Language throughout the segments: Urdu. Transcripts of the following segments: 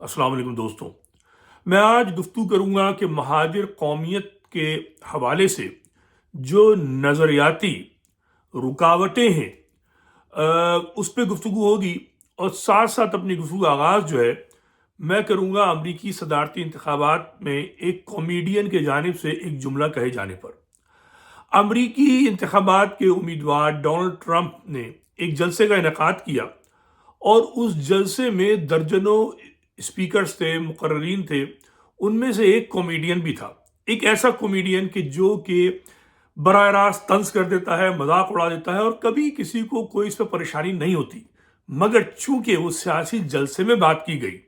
السلام علیکم دوستوں، میں آج گفتگو کروں گا کہ مہاجر قومیت کے حوالے سے جو نظریاتی رکاوٹیں ہیں اس پہ گفتگو ہوگی، اور ساتھ ساتھ اپنی گفتگو کا آغاز جو ہے میں کروں گا امریکی صدارتی انتخابات میں ایک کامیڈین کے جانب سے ایک جملہ کہے جانے پر۔ امریکی انتخابات کے امیدوار ڈونلڈ ٹرمپ نے ایک جلسے کا انعقاد کیا، اور اس جلسے میں درجنوں اسپیکرز تھے، مقررین تھے، ان میں سے ایک کامیڈین بھی تھا۔ ایک ایسا کامیڈین کہ براہ راست طنز کر دیتا ہے، مذاق اڑا دیتا ہے، اور کبھی کسی کو کوئی اس پہ پریشانی نہیں ہوتی، مگر چونکہ وہ سیاسی جلسے میں بات کی گئی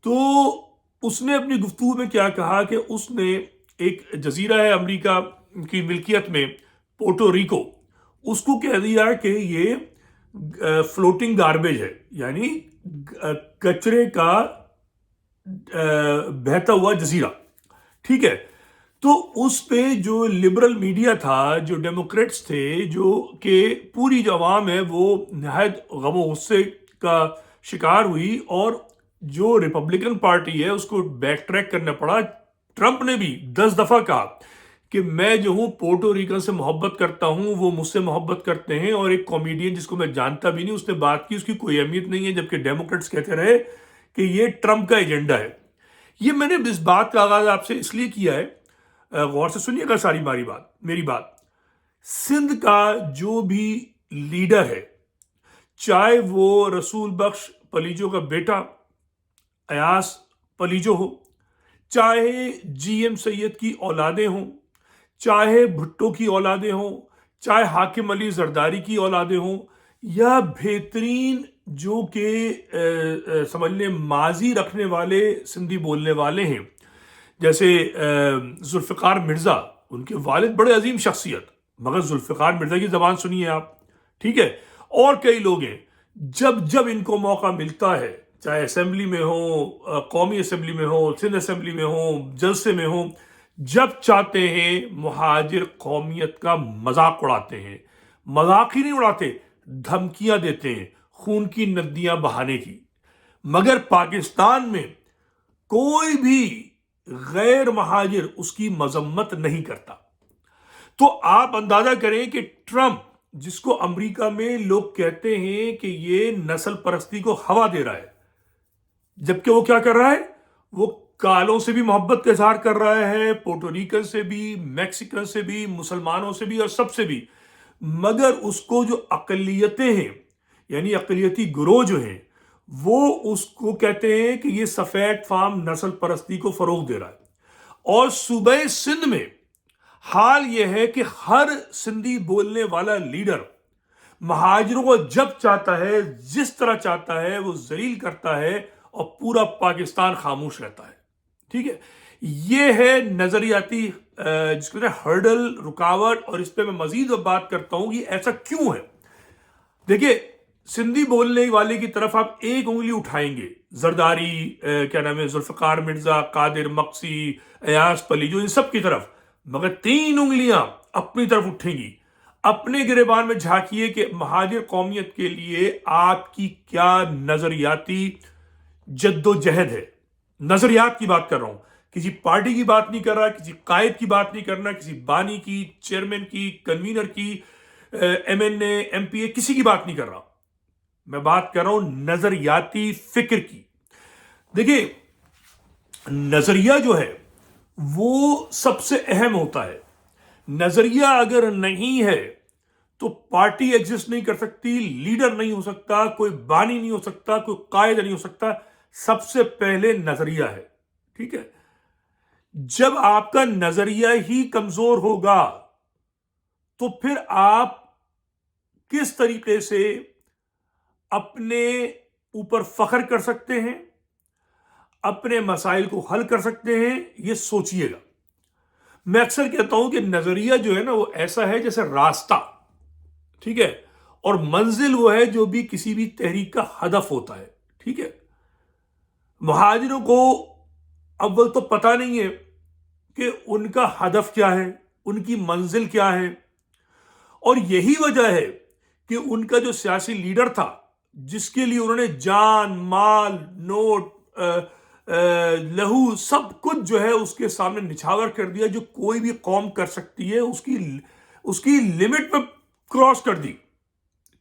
تو اس نے اپنی گفتگو میں کیا کہا کہ اس نے ایک جزیرہ ہے امریکہ کی ملکیت میں، پورٹو ریکو، اس کو کہہ دیا کہ یہ فلوٹنگ گاربیج ہے، یعنی کچرے کا بہتا ہوا جزیرہ۔ ٹھیک ہے، تو اس پہ جو لبرل میڈیا تھا، جو ڈیموکریٹس تھے، جو کہ پوری جو عوام ہے وہ نہایت غم و غصے کا شکار ہوئی، اور جو ریپبلکن پارٹی ہے اس کو بیک ٹریک کرنا پڑا۔ ٹرمپ نے بھی 10 دفعہ کہا کہ میں جو ہوں پورٹو ریکن سے محبت کرتا ہوں، وہ مجھ سے محبت کرتے ہیں، اور ایک کامیڈین جس کو میں جانتا بھی نہیں اس نے بات کی، اس کی کوئی اہمیت نہیں ہے، جبکہ ڈیموکریٹس کہتے رہے کہ یہ ٹرمپ کا ایجنڈا ہے۔ یہ میں نے اس بات کا آغاز آپ سے اس لیے کیا ہے، غور سے سنیے گا ساری میری بات۔ سندھ کا جو بھی لیڈر ہے، چاہے وہ رسول بخش پلیجو کا بیٹا ایاز پلیجو ہو، چاہے جی ایم سید کی اولادیں ہوں، چاہے بھٹو کی اولادیں ہوں، چاہے حاکم علی زرداری کی اولادیں ہوں، یا بہترین جو کہ سمجھ لیں ماضی رکھنے والے سندھی بولنے والے ہیں، جیسے ذوالفقار مرزا، ان کے والد بڑے عظیم شخصیت، مگر ذوالفقار مرزا کی زبان سنیے آپ، ٹھیک ہے، اور کئی لوگ ہیں، جب ان کو موقع ملتا ہے، چاہے اسمبلی میں ہو، قومی اسمبلی میں ہو، سندھ اسمبلی میں ہو، جلسے میں ہو، جب چاہتے ہیں مہاجر قومیت کا مذاق اڑاتے ہیں۔ مذاق ہی نہیں اڑاتے، دھمکیاں دیتے ہیں خون کی ندیاں بہانے کی۔ مگر پاکستان میں کوئی بھی غیر مہاجر اس کی مذمت نہیں کرتا۔ تو آپ اندازہ کریں کہ ٹرمپ، جس کو امریکہ میں لوگ کہتے ہیں کہ یہ نسل پرستی کو ہوا دے رہا ہے، جبکہ وہ کیا کر رہا ہے؟ وہ کالوں سے بھی محبت کا اظہار کر رہا ہے، پورٹوریکن سے بھی، میکسیکن سے بھی، مسلمانوں سے بھی، اور سب سے بھی، مگر اس کو جو اقلیتیں ہیں، یعنی اقلیتی گروہ جو ہیں، وہ اس کو کہتے ہیں کہ یہ سفید فام نسل پرستی کو فروغ دے رہا ہے۔ اور صوبہ سندھ میں حال یہ ہے کہ ہر سندھی بولنے والا لیڈر مہاجروں کو جب چاہتا ہے، جس طرح چاہتا ہے، وہ ذلیل کرتا ہے، اور پورا پاکستان خاموش رہتا ہے۔ ٹھیک ہے، یہ ہے نظریاتی جس کو ہرڈل، رکاوٹ، اور اس پہ میں مزید بات کرتا ہوں کہ ایسا کیوں ہے۔ دیکھیے، سندھی بولنے والے کی طرف آپ ایک انگلی اٹھائیں گے، زرداری، کیا نام ہے، ذوالفقار مرزا، قادر مقسی، ایاز پلیجو، ان سب کی طرف، مگر 3 انگلیاں اپنی طرف اٹھیں گی۔ اپنے گریبان میں جھانکیے کہ مہاجر قومیت کے لیے آپ کی کیا نظریاتی جد و جہد ہے۔ نظریات کی بات کر رہا ہوں، کسی پارٹی کی بات نہیں کر رہا، کسی قائد کی بات نہیں کرنا، کسی بانی کی، چیئرمین کی، کنوینر کی، M N A, M P اے، کسی کی بات نہیں کر رہا۔ میں بات کر رہا ہوں نظریاتی فکر کی۔ دیکھیے، نظریہ جو ہے وہ سب سے اہم ہوتا ہے۔ نظریہ اگر نہیں ہے تو پارٹی ایگزسٹ نہیں کر سکتی، لیڈر نہیں ہو سکتا، کوئی بانی نہیں ہو سکتا، کوئی قائد نہیں ہو سکتا۔ سب سے پہلے نظریہ ہے، ٹھیک ہے۔ جب آپ کا نظریہ ہی کمزور ہوگا تو پھر آپ کس طریقے سے اپنے اوپر فخر کر سکتے ہیں، اپنے مسائل کو حل کر سکتے ہیں، یہ سوچئے گا۔ میں اکثر کہتا ہوں کہ نظریہ جو ہے نا وہ ایسا ہے جیسے راستہ، ٹھیک ہے، اور منزل وہ ہے جو بھی کسی بھی تحریک کا ہدف ہوتا ہے، ٹھیک ہے۔ مہاجروں کو اول تو پتہ نہیں ہے کہ ان کا ہدف کیا ہے، ان کی منزل کیا ہے، اور یہی وجہ ہے کہ ان کا جو سیاسی لیڈر تھا، جس کے لیے انہوں نے جان، مال، نوٹ، لہو سب کچھ جو ہے اس کے سامنے نچھاور کر دیا، جو کوئی بھی قوم کر سکتی ہے اس کی لمٹ پہ کراس کر دی.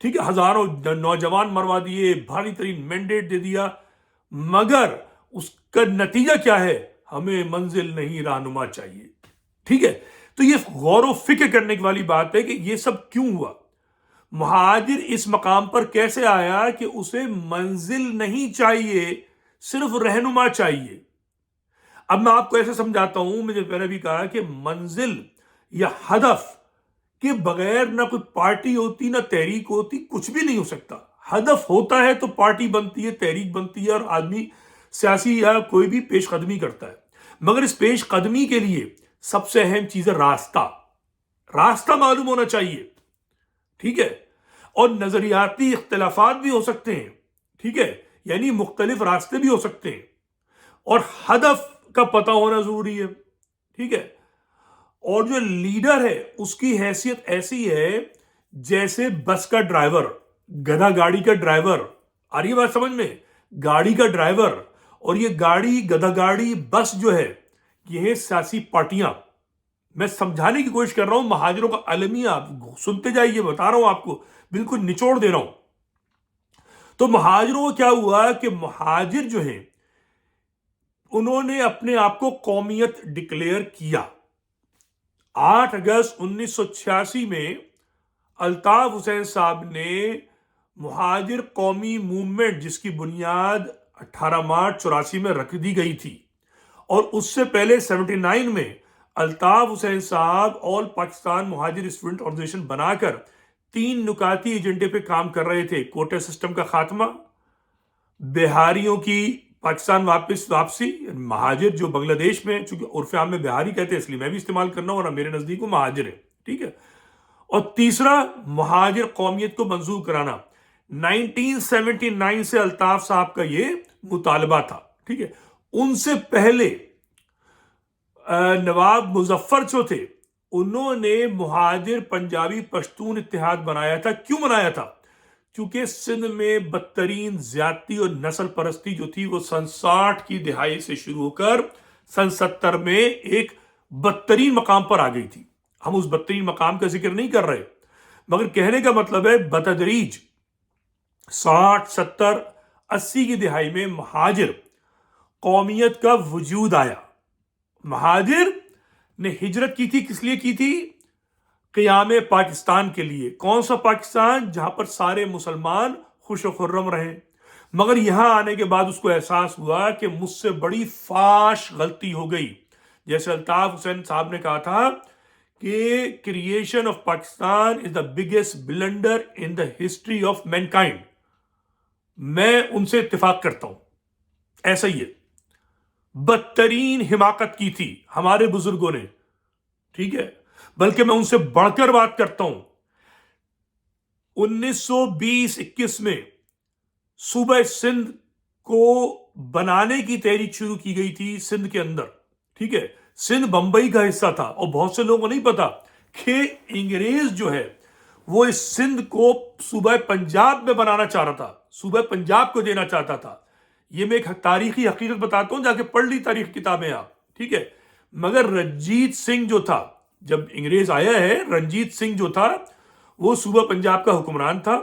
ٹھیک ہے، ہزاروں نوجوان مروا دیے، بھاری ترین مینڈیٹ دے دیا، مگر اس کا نتیجہ کیا ہے؟ ہمیں منزل نہیں رہنما چاہیے. ٹھیک ہے، تو یہ غور و فکر کرنے والی بات ہے کہ یہ سب کیوں ہوا. مہاجر اس مقام پر کیسے آیا کہ اسے منزل نہیں چاہیے، صرف رہنما چاہیے. اب میں آپ کو ایسے سمجھاتا ہوں، مجھے پہلے بھی کہا کہ منزل یا ہدف کے بغیر نہ کوئی پارٹی ہوتی، نہ تحریک ہوتی، کچھ بھی نہیں ہو سکتا. ہدف ہوتا ہے تو پارٹی بنتی ہے، تحریک بنتی ہے، اور آدمی سیاسی یا کوئی بھی پیش قدمی کرتا ہے. مگر اس پیش قدمی کے لیے سب سے اہم چیز ہے راستہ معلوم ہونا چاہیے. ٹھیک ہے، اور نظریاتی اختلافات بھی ہو سکتے ہیں. ٹھیک ہے، یعنی مختلف راستے بھی ہو سکتے ہیں، اور ہدف کا پتہ ہونا ضروری ہے. ٹھیک ہے، اور جو لیڈر ہے اس کی حیثیت ایسی ہے جیسے بس کا ڈرائیور، گدھا گاڑی کا ڈرائیور. آ رہی ہے بات سمجھ میں؟ گاڑی کا ڈرائیور، اور یہ گاڑی، گدھا گاڑی، بس جو ہے، یہ سیاسی پارٹیاں. میں سمجھانے کی کوشش کر رہا ہوں، مہاجروں کا المیہ آپ سنتے جائیے، بتا رہا ہوں آپ کو، بالکل نچوڑ دے رہا ہوں. تو مہاجروں کو کیا ہوا کہ مہاجر جو ہیں انہوں نے اپنے آپ کو قومیت ڈکلیئر کیا. 8 اگست 1986 میں الطاف حسین صاحب نے مہاجر قومی موومنٹ، جس کی بنیاد 18 مارچ 84 میں رکھ دی گئی تھی، اور اس سے پہلے 79 میں الطاف حسین صاحب آل پاکستان مہاجر اسٹوڈنٹ آرگنائزیشن بنا کر 3 نکاتی ایجنڈے پہ کام کر رہے تھے: کوٹا سسٹم کا خاتمہ، بہاریوں کی پاکستان واپسی، مہاجر جو بنگلہ دیش میں، چونکہ عرف عام میں بہاری کہتے ہیں اس لیے میں بھی استعمال کرنا ہوں، اور میرے نزدیک وہ مہاجر ہے. ٹھیک ہے، اور تیسرا مہاجر قومیت کو منظور کرانا. 1979 سے الطاف صاحب کا یہ مطالبہ تھا. ٹھیک ہے، ان سے پہلے نواب مظفر جو تھے انہوں نے مہاجر پنجابی پشتون اتحاد بنایا تھا. کیوں بنایا تھا؟ کیونکہ سندھ میں بدترین زیادتی اور نسل پرستی جو تھی وہ سن 60 کی دہائی سے شروع ہو کر سن 70 میں ایک بدترین مقام پر آ گئی تھی. ہم اس بدترین مقام کا ذکر نہیں کر رہے، مگر کہنے کا مطلب ہے بتدریج 60 70 80 کی دہائی میں مہاجر قومیت کا وجود آیا. مہاجر نے ہجرت کی تھی، کس لیے کی تھی؟ قیام پاکستان کے لیے. کون سا پاکستان؟ جہاں پر سارے مسلمان خوش و خرم رہیں. مگر یہاں آنے کے بعد اس کو احساس ہوا کہ مجھ سے بڑی فاش غلطی ہو گئی. جیسے الطاف حسین صاحب نے کہا تھا کہ creation of Pakistan is the biggest blunder in the history of mankind. میں ان سے اتفاق کرتا ہوں، ایسا ہی ہے. بدترین حماقت کی تھی ہمارے بزرگوں نے. ٹھیک ہے، بلکہ میں ان سے بڑھ کر بات کرتا ہوں. 1920-21 میں صوبہ سندھ کو بنانے کی تحریک شروع کی گئی تھی سندھ کے اندر. ٹھیک ہے، سندھ بمبئی کا حصہ تھا، اور بہت سے لوگوں کو نہیں پتا کہ انگریز جو ہے وہ اس سندھ کو صوبہ پنجاب میں بنانا چاہ رہا تھا، صوبہ پنجاب کو دینا چاہتا تھا. یہ میں ایک تاریخی حقیقت بتاتا ہوں، جا کے پڑھ لی تاریخ کتابیں آپ. ٹھیک ہے، مگر رنجیت سنگھ جو تھا، جب انگریز آیا ہے، رنجیت سنگھ جو تھا وہ صوبہ پنجاب کا حکمران تھا،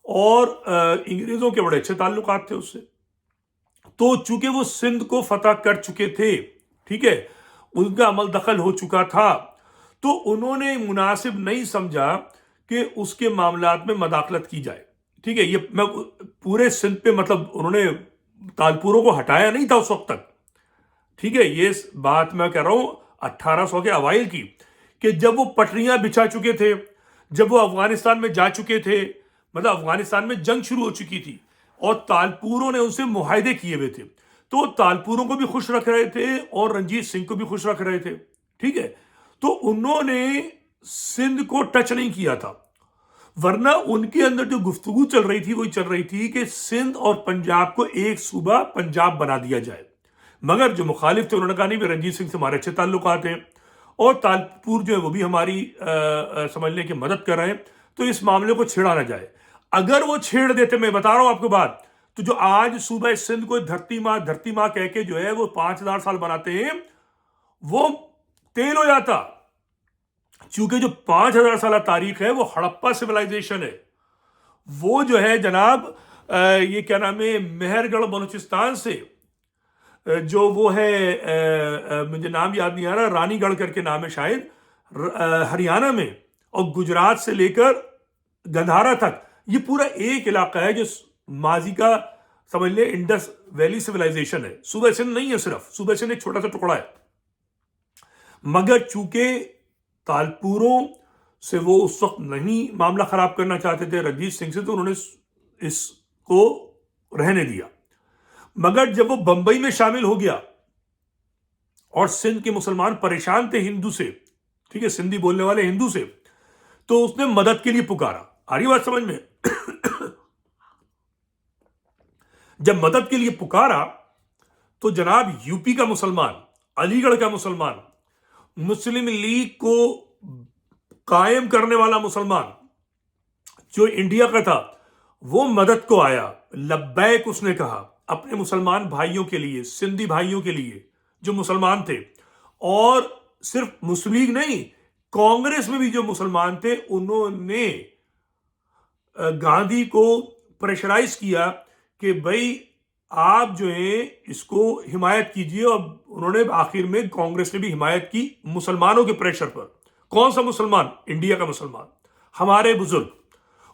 اور انگریزوں کے بڑے اچھے تعلقات تھے اس سے. تو چونکہ وہ سندھ کو فتح کر چکے تھے، ٹھیک ہے، ان کا عمل دخل ہو چکا تھا، تو انہوں نے مناسب نہیں سمجھا کہ اس کے معاملات میں مداخلت کی جائے. ٹھیک ہے، یہ میں پورے سندھ پہ مطلب انہوں نے تالپوروں کو ہٹایا نہیں تھا اس وقت تک. ٹھیک ہے، یہ بات میں کہہ رہا ہوں 1800 کے اوائل کی، کہ جب وہ پٹریاں بچھا چکے تھے، جب وہ افغانستان میں جا چکے تھے، مطلب افغانستان میں جنگ شروع ہو چکی تھی، اور تالپوروں نے ان سے معاہدے کیے ہوئے تھے، تو تالپوروں کو بھی خوش رکھ رہے تھے اور رنجیت سنگھ کو بھی خوش رکھ رہے تھے. ٹھیک ہے، تو انہوں نے سندھ کو ٹچ نہیں کیا تھا، ورنہ ان کے اندر جو گفتگو چل رہی تھی وہی چل رہی تھی کہ سندھ اور پنجاب کو ایک صوبہ پنجاب بنا دیا جائے. مگر جو مخالف تھے انہوں نے کہا نہیں، رنجیت سنگھ سے ہمارے اچھے تعلقات ہیں، اور تالپور جو ہے وہ بھی ہماری سمجھنے کی مدد کر رہے ہیں، تو اس معاملے کو چھیڑا نہ جائے. اگر وہ چھیڑ دیتے، میں بتا رہا ہوں آپ کو بات، تو جو آج صوبہ سندھ کو دھرتی ماں کہہ کے جو ہے وہ 5,000 سال بناتے ہیں، وہ تیل ہو جاتا، چونکہ جو 5,000 سالہ تاریخ ہے وہ ہڑپا سویلائزیشن ہے. وہ جو ہے جناب یہ کیا نام ہے، مہر گڑھ بلوچستان سے جو وہ ہے مجھے نام یاد نہیں آ رہا، رانی گڑھ کر کے نام ہے شاید، ہریانہ میں، اور گجرات سے لے کر گندھارا تک یہ پورا ایک علاقہ ہے جو ماضی کا سمجھ لیں انڈس ویلی سویلائزیشن ہے. صوبہ سندھ نہیں ہے، صرف صوبہ سندھ ایک چھوٹا سا ٹکڑا ہے. مگر چونکہ تالپوروں سے وہ اس وقت نہیں معاملہ خراب کرنا چاہتے تھے رنجیت سنگھ سے، تو انہوں نے اس کو رہنے دیا. مگر جب وہ بمبئی میں شامل ہو گیا اور سندھ کے مسلمان پریشان تھے ہندو سے، ٹھیک ہے، سندھی بولنے والے ہندو سے، تو اس نے مدد کے لیے پکارا. آ رہی بات سمجھ میں؟ جب مدد کے لیے پکارا تو جناب یو پی کا مسلمان، علی گڑھ کا مسلمان، مسلم لیگ کو قائم کرنے والا مسلمان جو انڈیا کا تھا، وہ مدد کو آیا. لبیک اس نے کہا اپنے مسلمان بھائیوں کے لیے، سندھی بھائیوں کے لیے جو مسلمان تھے. اور صرف مسلم لیگ نہیں، کانگریس میں بھی جو مسلمان تھے انہوں نے گاندھی کو پریشرائز کیا کہ بھائی آپ جو ہیں اس کو حمایت کیجئے. اور انہوں نے آخر میں کانگریس نے بھی حمایت کی مسلمانوں کے پریشر پر. کون سا مسلمان؟ انڈیا کا مسلمان، ہمارے بزرگ.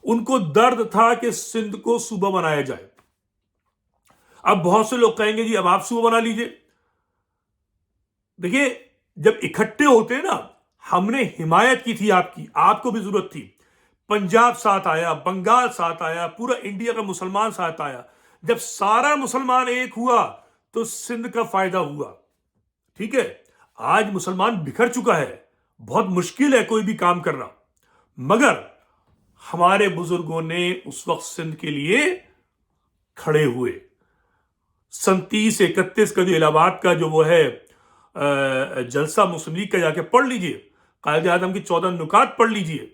ان کو درد تھا کہ سندھ کو صوبہ بنایا جائے. اب بہت سے لوگ کہیں گے جی اب آپ صوبہ بنا لیجئے. دیکھیے جب اکٹھے ہوتے نا، ہم نے حمایت کی تھی آپ کو بھی ضرورت تھی. پنجاب ساتھ آیا، بنگال ساتھ آیا، پورا انڈیا کا مسلمان ساتھ آیا. جب سارا مسلمان ایک ہوا تو سندھ کا فائدہ ہوا. ٹھیک ہے، آج مسلمان بکھر چکا ہے، بہت مشکل ہے کوئی بھی کام کرنا. مگر ہمارے بزرگوں نے اس وقت سندھ کے لیے کھڑے ہوئے. 37-31 کا جو الہ آباد کا جو وہ ہے جلسہ مسلم لیگ کا، جا کے پڑھ لیجئے، قائد اعظم کی 14 نکات پڑھ لیجئے،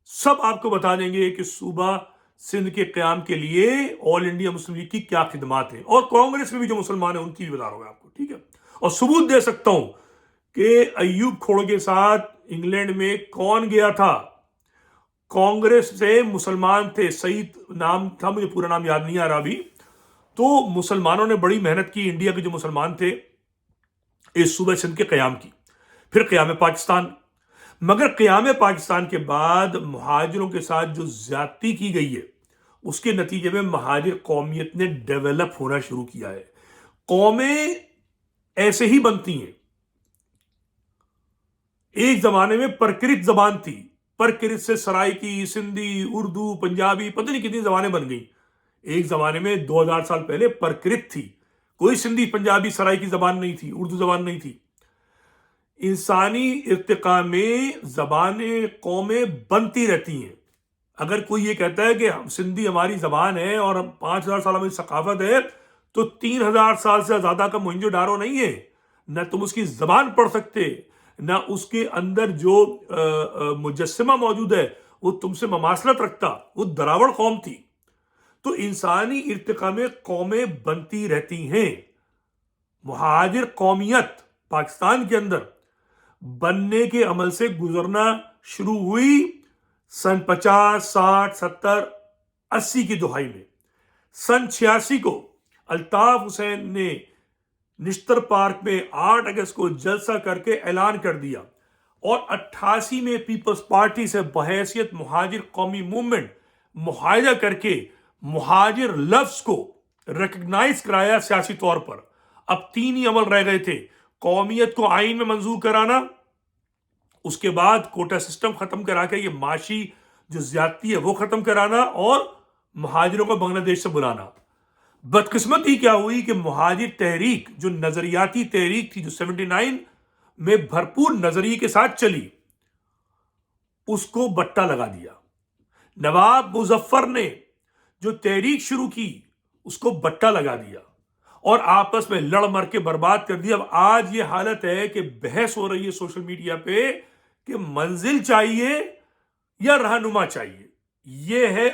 سب آپ کو بتا دیں گے کہ صوبہ سندھ کے قیام کے لیے آل انڈیا مسلم لیگ کی کیا خدمات ہیں. اور کانگریس میں بھی جو مسلمان ہیں ان کی بھی بتا رہا ہوں آپ کو. ٹھیک ہے، اور ثبوت دے سکتا ہوں کہ ایوب کھوڑ کے ساتھ انگلینڈ میں کون گیا تھا. کانگریس سے مسلمان تھے، سعید نام تھا، مجھے پورا نام یاد نہیں آ رہا ابھی. تو مسلمانوں نے بڑی محنت کی، انڈیا کے جو مسلمان تھے، اس صوبہ سندھ کے قیام کی. پھر قیام پاکستان. مگر قیام پاکستان کے بعد مہاجروں کے ساتھ جو زیادتی کی گئی ہے، اس کے نتیجے میں مہاجر قومیت نے ڈیولپ ہونا شروع کیا ہے. قومیں ایسے ہی بنتی ہیں. ایک زمانے میں پرکرت زبان تھی، پرکرت سے سرائکی، سندھی، اردو، پنجابی، پتہ نہیں کتنی زبانیں بن گئیں. ایک زمانے میں 2000 سال پہلے پرکرت تھی، کوئی سندھی، پنجابی، سرائکی زبان نہیں تھی، اردو زبان نہیں تھی. انسانی ارتقاء میں زبانیں، قومیں بنتی رہتی ہیں. اگر کوئی یہ کہتا ہے کہ سندھی ہماری زبان ہے اور 5,000 سال ہماری ثقافت ہے، تو 3,000 سال سے زیادہ کا موہنجو ڈارو نہیں ہے. نہ تم اس کی زبان پڑھ سکتے، نہ اس کے اندر جو مجسمہ موجود ہے وہ تم سے مماثلت رکھتا. وہ دراوڑ قوم تھی. تو انسانی ارتقاء میں قومیں بنتی رہتی ہیں. مہاجر قومیت پاکستان کے اندر بننے کے عمل سے گزرنا شروع ہوئی سن 50، 60، 70، 80 کی دہائی میں. سن 86 کو الطاف حسین نے نشتر پارک میں 8 اگست کو جلسہ کر کے اعلان کر دیا. اور 88 میں پیپلز پارٹی سے بحیثیت مہاجر قومی موومنٹ معاہدہ کر کے مہاجر لفظ کو ریکگنائز کرایا سیاسی طور پر. اب 3 ہی عمل رہ گئے تھے: قومیت کو آئین میں منظور کرانا، اس کے بعد کوٹا سسٹم ختم کرا کے یہ معاشی جو زیادتی ہے وہ ختم کرانا، اور مہاجروں کو بنگلہ دیش سے بلانا. بدقسمتی کیا ہوئی کہ مہاجر تحریک جو نظریاتی تحریک تھی، جو 79 میں بھرپور نظریے کے ساتھ چلی، اس کو بٹا لگا دیا. نواب مظفر نے جو تحریک شروع کی اس کو بٹا لگا دیا اور آپس میں لڑ مر کے برباد کر دیا. اب آج یہ حالت ہے کہ بحث ہو رہی ہے سوشل میڈیا پہ کہ منزل چاہیے یا رہنما چاہیے. یہ ہے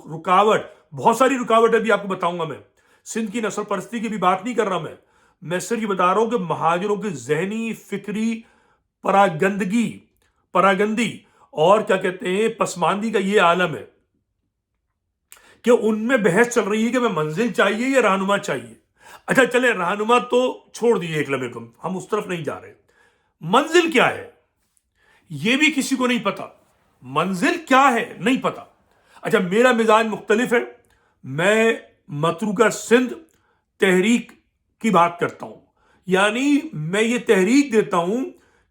رکاوٹ. بہت ساری رکاوٹیں بھی آپ کو بتاؤں گا. میں سندھ کی نسل پرستی کی بھی بات نہیں کر رہا. میں صرف یہ بتا رہا ہوں کہ مہاجروں کی ذہنی فکری پراگندی اور کیا کہتے ہیں پسماندگی کا یہ عالم ہے کہ ان میں بحث چل رہی ہے کہ میں منزل چاہیے یا رہنما چاہیے. اچھا چلے رہنما تو چھوڑ دیجیے ایک لمحے کو, ہم اس طرف نہیں جا رہے. منزل کیا ہے یہ بھی کسی کو نہیں پتا. منزل کیا ہے نہیں پتا. اچھا میرا مزاج مختلف ہے. میں متروکہ سندھ تحریک کی بات کرتا ہوں. یعنی میں یہ تحریک دیتا ہوں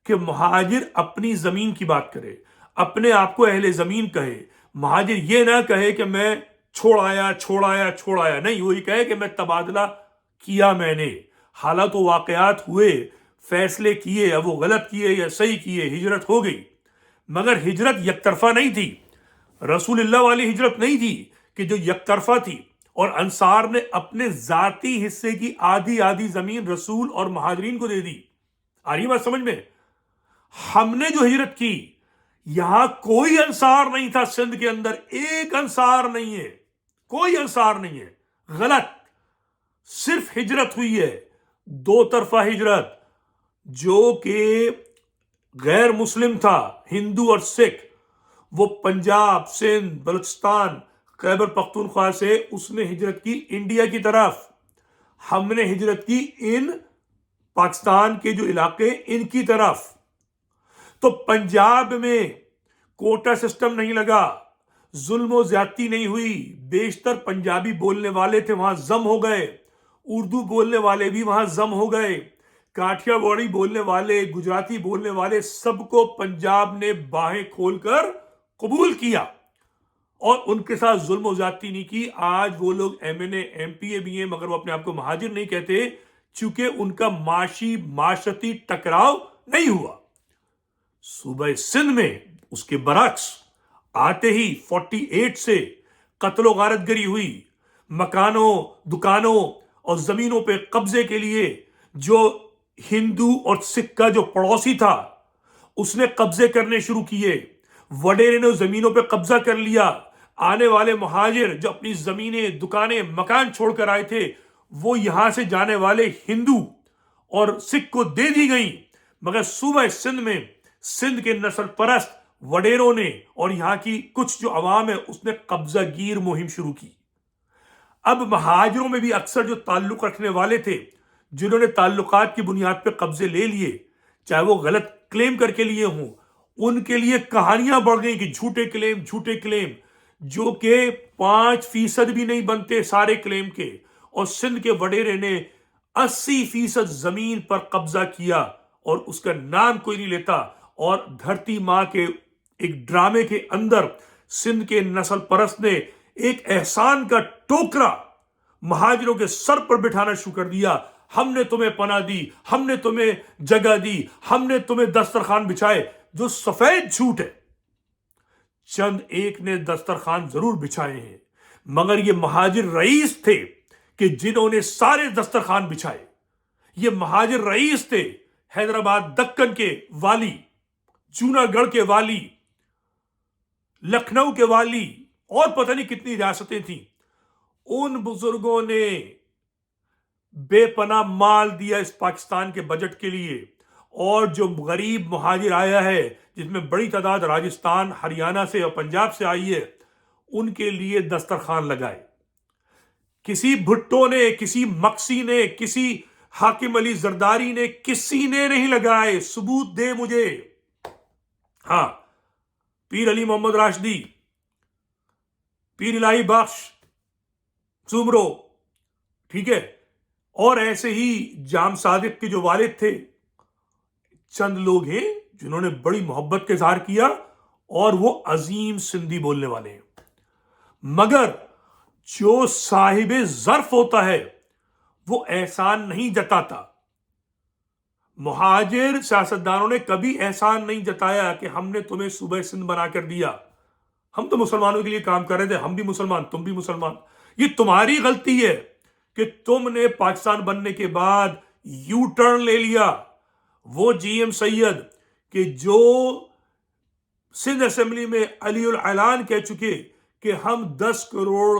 کہ مہاجر اپنی زمین کی بات کرے, اپنے آپ کو اہل زمین کہے. مہاجر یہ نہ کہے کہ میں چھوڑ آیا, نہیں, وہی کہے کہ میں تبادلہ کیا, میں نے حالات و واقعات ہوئے, فیصلے کیے, اب وہ غلط کیے یا صحیح کیے, ہجرت ہو گئی. مگر ہجرت یک طرفہ نہیں تھی. رسول اللہ والی ہجرت نہیں تھی کہ جو یک طرفہ تھی, اور انصار نے اپنے ذاتی حصے کی آدھی زمین رسول اور مہاجرین کو دے دی. آ رہی بات سمجھ میں؟ ہم نے جو ہجرت کی یہاں کوئی انصار نہیں تھا. سندھ کے اندر ایک انصار نہیں ہے, کوئی انصار نہیں ہے. غلط. صرف ہجرت ہوئی ہے, دو طرفہ ہجرت. جو کہ غیر مسلم تھا, ہندو اور سکھ, وہ پنجاب, سندھ, بلوچستان, خیبر پختونخوا سے اس نے ہجرت کی انڈیا کی طرف. ہم نے ہجرت کی ان پاکستان کے جو علاقے ان کی طرف. تو پنجاب میں کوٹا سسٹم نہیں لگا, ظلم و زیادتی نہیں ہوئی. بیشتر پنجابی بولنے والے تھے وہاں ضم ہو گئے, اردو بولنے والے بھی وہاں ضم ہو گئے, کاٹھیا واڑی بولنے والے, گجراتی بولنے والے, سب کو پنجاب نے باہیں کھول کر قبول کیا اور ان کے ساتھ ظلم و زیادتی نہیں کی. آج وہ لوگ M N A M P A بھی ہیں مگر وہ اپنے آپ کو مہاجر نہیں کہتے, چونکہ ان کا معاشرتی ٹکراؤ نہیں ہوا. صوبہ سندھ میں اس کے برعکس آتے ہی 48 سے قتل و غارت گری ہوئی. مکانوں, دکانوں اور زمینوں پہ قبضے کے لیے جو ہندو اور سکھ کا جو پڑوسی تھا اس نے قبضے کرنے شروع کیے. وڈیرے نے زمینوں پہ قبضہ کر لیا. آنے والے مہاجر جو اپنی زمینیں, دکانیں, مکان چھوڑ کر آئے تھے وہ یہاں سے جانے والے ہندو اور سکھ کو دے دی گئیں. مگر صوبہ سندھ میں سندھ کے نسل پرست وڈیروں نے اور یہاں کی کچھ جو عوام ہے اس نے قبضہ گیر مہم شروع کی. اب مہاجروں میں بھی اکثر جو تعلق رکھنے والے تھے جنہوں نے تعلقات کی بنیاد پہ قبضے لے لیے, چاہے وہ غلط کلیم کر کے لیے ہوں, ان کے لیے کہانیاں بڑھ گئیں کہ جھوٹے کلیم جو کہ 5% بھی نہیں بنتے سارے کلیم کے. اور سندھ کے وڈیرے نے 80% زمین پر قبضہ کیا اور اس کا نام کوئی نہیں لیتا. اور دھرتی ماں کے ایک ڈرامے کے اندر سندھ کے نسل پرست نے ایک احسان کا ٹوکرا مہاجروں کے سر پر بٹھانا شروع کر دیا. ہم نے تمہیں پناہ دی, ہم نے تمہیں جگہ دی, ہم نے تمہیں دسترخوان بچھائے, جو سفید جھوٹ ہے. چند ایک نے دسترخوان ضرور بچھائے ہیں مگر یہ مہاجر رئیس تھے کہ جنہوں نے سارے دسترخوان بچھائے. یہ مہاجر رئیس تھے, حیدرآباد دکن کے والی, جوناگڑھ کے والی, لکھنؤ کے والی, اور پتہ نہیں کتنی ریاستیں تھیں. ان بزرگوں نے بے پناہ مال دیا اس پاکستان کے بجٹ کے لیے. اور جو غریب مہاجر آیا ہے جس میں بڑی تعداد راجستھان, ہریانہ سے اور پنجاب سے آئی ہے, ان کے لیے دسترخوان لگائے. کسی بھٹو نے, کسی مکسی نے, کسی حاکم علی زرداری نے, کسی نے نہیں لگائے. ثبوت دے مجھے. ہاں, پیر علی محمد راشدی, پیر الہی بخش, سومرو, ٹھیک ہے, اور ایسے ہی جام صادق کے جو والد تھے, چند لوگ ہیں جنہوں نے بڑی محبت کا اظہار کیا اور وہ عظیم سندھی بولنے والے ہیں. مگر جو صاحب ظرف ہوتا ہے وہ احسان نہیں جتاتا. مہاجر سیاستدانوں نے کبھی احسان نہیں جتایا کہ ہم نے تمہیں صوبہ سندھ بنا کر دیا, ہم تو مسلمانوں کے لیے کام کر رہے تھے, ہم بھی مسلمان, تم بھی مسلمان. یہ تمہاری غلطی ہے کہ تم نے پاکستان بننے کے بعد یو ٹرن لے لیا. وہ جی ایم سید کہ جو سندھ اسمبلی میں علی الاعلان کہہ چکے کہ ہم 10 کروڑ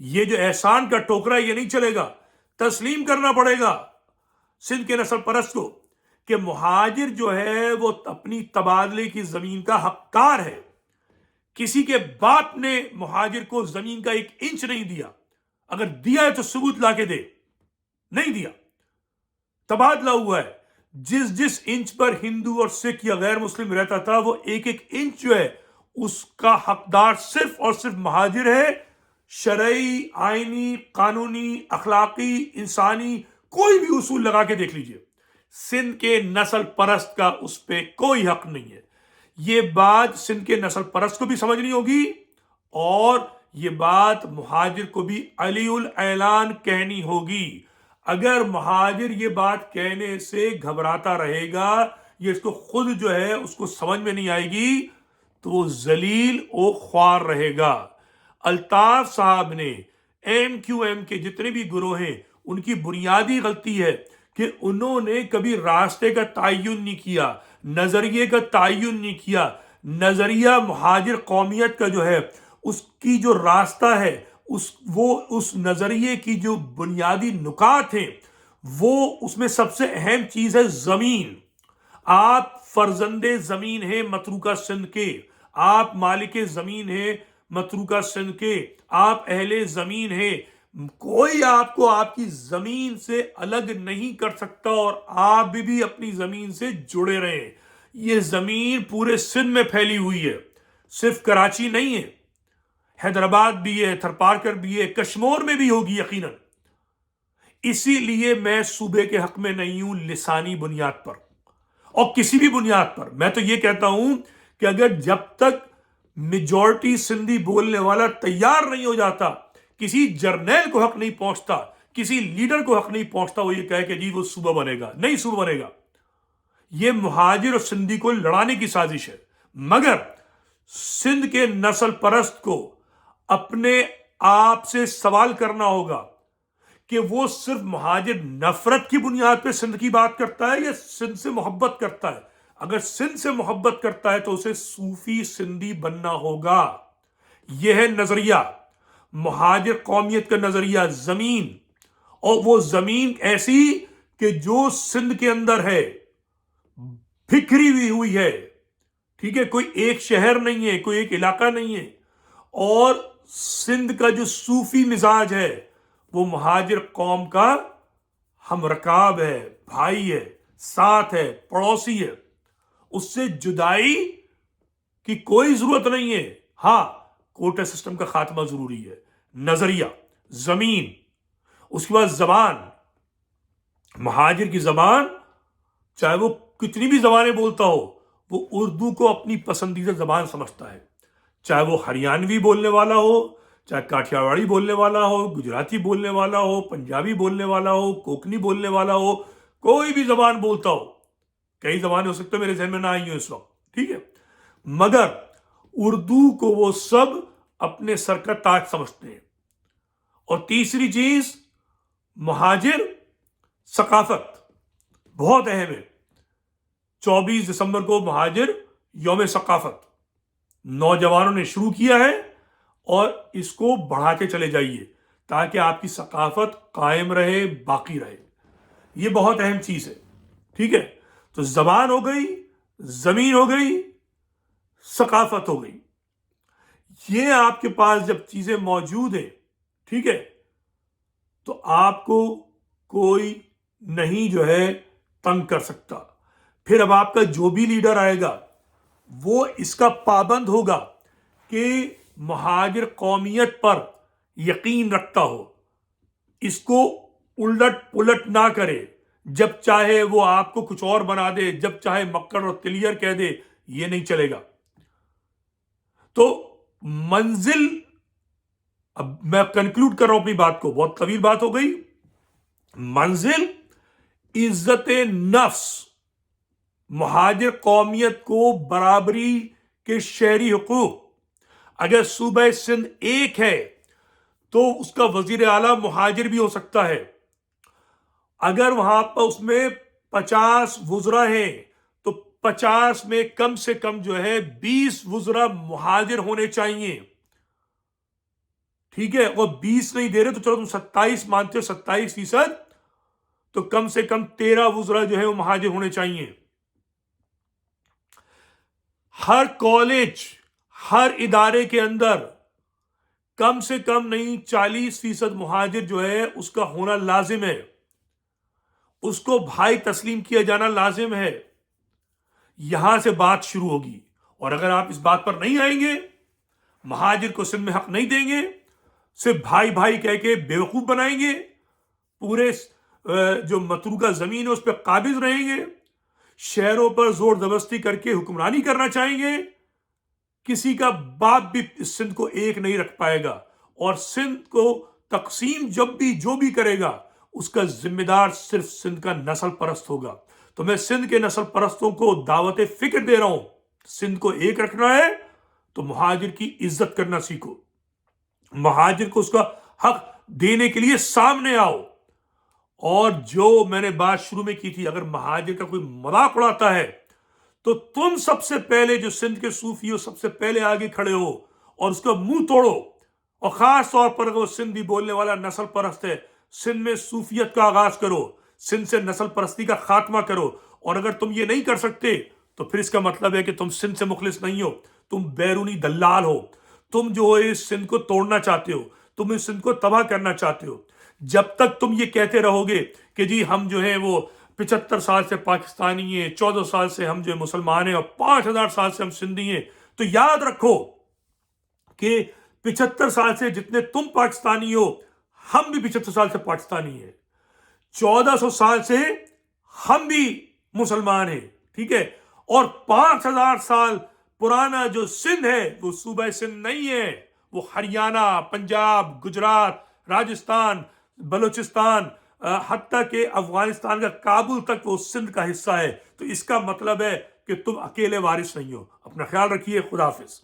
یہ جو احسان کا ٹوکرا یہ نہیں چلے گا، تسلیم کرنا پڑے گا سندھ کے نسل پرست کو کہ مہاجر جو ہے وہ اپنی تبادلے کی زمین کا حقدار ہے. کسی کے باپ نے مہاجر کو زمین کا 1 انچ نہیں دیا، اگر دیا ہے تو ثبوت لا کے دے. نہیں دیا، تبادلہ ہوا ہے. جس انچ پر ہندو اور سکھ یا غیر مسلم رہتا تھا وہ 1 انچ جو ہے اس کا حقدار صرف اور صرف مہاجر ہے. شرعی، آئینی، قانونی، اخلاقی، انسانی کوئی بھی اصول لگا کے دیکھ لیجئے، سندھ کے نسل پرست کا اس پہ کوئی حق نہیں ہے. یہ بات سندھ کے نسل پرست کو بھی سمجھنی ہوگی، اور یہ بات مہاجر کو بھی علی الاعلان کہنی ہوگی. اگر مہاجر یہ بات کہنے سے گھبراتا رہے گا، یہ اس کو خود جو ہے اس کو سمجھ میں نہیں آئے گی، تو وہ ذلیل و خوار رہے گا. الطاف صاحب نے ایم کیو ایم کے جتنے بھی گروہ ہیں ان کی بنیادی غلطی ہے کہ انہوں نے کبھی راستے کا تعین نہیں کیا، نظریے کا تعین نہیں کیا. نظریہ مہاجر قومیت کا جو ہے اس کی جو راستہ ہے، اس نظریے کی جو بنیادی نکات ہیں، وہ اس میں سب سے اہم چیز ہے زمین. آپ فرزند زمین ہیں متروکہ سندھ کے، آپ مالک زمین ہیں متروکہ سندھ کے، آپ اہل زمین ہیں. کوئی آپ کو آپ کی زمین سے الگ نہیں کر سکتا، اور آپ بھی اپنی زمین سے جڑے رہیں. یہ زمین پورے سندھ میں پھیلی ہوئی ہے، صرف کراچی نہیں ہے، حیدرآباد بھی ہے، تھرپارکر بھی ہے، کشمور میں بھی ہوگی یقیناً. اسی لیے میں صوبے کے حق میں نہیں ہوں لسانی بنیاد پر اور کسی بھی بنیاد پر. میں تو یہ کہتا ہوں کہ اگر جب تک میجورٹی سندھی بولنے والا تیار نہیں ہو جاتا، کسی جرنیل کو حق نہیں پہنچتا، کسی لیڈر کو حق نہیں پہنچتا وہ یہ کہے کہ جی وہ صوبہ بنے گا. نہیں صوبہ بنے گا. یہ مہاجر اور سندھی کو لڑانے کی سازش ہے. مگر سندھ کے نسل پرست کو اپنے آپ سے سوال کرنا ہوگا کہ وہ صرف مہاجر نفرت کی بنیاد پہ سندھ کی بات کرتا ہے یا سندھ سے محبت کرتا ہے. اگر سندھ سے محبت کرتا ہے تو اسے صوفی سندھی بننا ہوگا. یہ ہے نظریہ مہاجر قومیت کا نظریہ. زمین، اور وہ زمین ایسی کہ جو سندھ کے اندر ہے، بکھری بھی ہوئی ہے. ٹھیک ہے، کوئی ایک شہر نہیں ہے، کوئی ایک علاقہ نہیں ہے. اور سندھ کا جو صوفی مزاج ہے وہ مہاجر قوم کا ہم رکاب ہے، بھائی ہے، ساتھ ہے، پڑوسی ہے. اس سے جدائی کی کوئی ضرورت نہیں ہے. ہاں، کوٹا سسٹم کا خاتمہ ضروری ہے. نظریہ، زمین، اس کے بعد زبان. مہاجر کی زبان چاہے وہ کتنی بھی زبانیں بولتا ہو، وہ اردو کو اپنی پسندیدہ زبان سمجھتا ہے. چاہے وہ ہریانوی بولنے والا ہو، چاہے کاٹھیاواڑی بولنے والا ہو، گجراتی بولنے والا ہو، پنجابی بولنے والا ہو، کوکنی بولنے والا ہو، کوئی بھی زبان بولتا ہو. کئی زبانیں ہو سکتے میرے ذہن میں نہ آئی ہوں اس وقت، ٹھیک ہے، مگر اردو کو وہ سب اپنے سر کا تاج سمجھتے ہیں. اور تیسری چیز، مہاجر ثقافت بہت اہم ہے. 24 دسمبر کو مہاجر یوم ثقافت نوجوانوں نے شروع کیا ہے، اور اس کو بڑھاتے چلے جائیے تاکہ آپ کی ثقافت قائم رہے، باقی رہے. یہ بہت اہم چیز ہے. ٹھیک ہے، تو زبان ہو گئی، زمین ہو گئی، ثقافت ہو گئی. یہ آپ کے پاس جب چیزیں موجود ہیں، ٹھیک ہے، تو آپ کو کوئی نہیں جو ہے تنگ کر سکتا. پھر اب آپ کا جو بھی لیڈر آئے گا وہ اس کا پابند ہوگا کہ مہاجر قومیت پر یقین رکھتا ہو، اس کو الٹ پلٹ نہ کرے. جب چاہے وہ آپ کو کچھ اور بنا دے، جب چاہے مکڑ اور تلیر کہہ دے، یہ نہیں چلے گا. تو منزل، اب میں کنکلوڈ کر رہا ہوں اپنی بات کو، بہت طویل بات ہو گئی. منزل عزت نفس، مہاجر قومیت کو برابری کے شہری حقوق. اگر صوبہ سندھ ایک ہے تو اس کا وزیر اعلیٰ مہاجر بھی ہو سکتا ہے. اگر وہاں پر اس میں 50 وزراء ہیں تو 50 میں کم سے کم جو ہے 20 وزراء مہاجر ہونے چاہیے. ٹھیک ہے، اور 20 نہیں دے رہے تو چلو تم 27 مانتے ہو، 27%، تو کم سے کم 13 وزراء جو ہے وہ مہاجر ہونے چاہیے. ہر کالج، ہر ادارے کے اندر کم سے کم نہیں 40% مہاجر جو ہے اس کا ہونا لازم ہے، اس کو بھائی تسلیم کیا جانا لازم ہے. یہاں سے بات شروع ہوگی. اور اگر آپ اس بات پر نہیں آئیں گے، مہاجر کو سندھ میں حق نہیں دیں گے، صرف بھائی بھائی کہہ کے بیوقوف بنائیں گے، پورے جو متروکہ زمین ہے اس پہ قابض رہیں گے، شہروں پر زور زبردستی کر کے حکمرانی کرنا چاہیں گے، کسی کا باپ بھی سندھ کو ایک نہیں رکھ پائے گا. اور سندھ کو تقسیم جب بھی جو بھی کرے گا اس کا ذمہ دار صرف سندھ کا نسل پرست ہوگا. تو میں سندھ کے نسل پرستوں کو دعوت فکر دے رہا ہوں، سندھ کو ایک رکھنا ہے تو مہاجر کی عزت کرنا سیکھو، مہاجر کو اس کا حق دینے کے لیے سامنے آؤ. اور جو میں نے بات شروع میں کی تھی، اگر مہاجر کا کوئی مذاق اڑاتا ہے تو تم سب سے پہلے جو سندھ کے صوفی ہو سب سے پہلے آگے کھڑے ہو اور اس کا منہ توڑو. اور خاص طور پر اگر وہ سندھی بولنے والا نسل پرست ہے، سندھ میں صوفیت کا آغاز کرو، سندھ سے نسل پرستی کا خاتمہ کرو. اور اگر تم یہ نہیں کر سکتے تو پھر اس کا مطلب ہے کہ تم سندھ سے مخلص نہیں ہو، تم بیرونی دلال ہو، تم جو ہے اس سندھ کو توڑنا چاہتے ہو، تم اس سندھ کو تباہ کرنا چاہتے ہو. جب تک تم یہ کہتے رہو گے کہ جی ہم جو ہیں وہ 75 سال سے پاکستانی ہیں، 14 سال سے ہم جو ہے مسلمان ہیں، اور 5000 سال سے ہم سندھی ہیں، تو یاد رکھو کہ 75 سال سے جتنے تم پاکستانی ہو، ہم بھی 75 سال سے پاکستانی ہیں، 1400 سال سے ہم بھی مسلمان ہیں. ٹھیک ہے، اور 5000 سال پرانا جو سندھ ہے وہ صوبہ سندھ نہیں ہے، وہ ہریانہ، پنجاب، گجرات، راجستھان، بلوچستان، حتیٰ کہ افغانستان کا کابل تک وہ سندھ کا حصہ ہے. تو اس کا مطلب ہے کہ تم اکیلے وارث نہیں ہو. اپنا خیال رکھیے. خدا حافظ.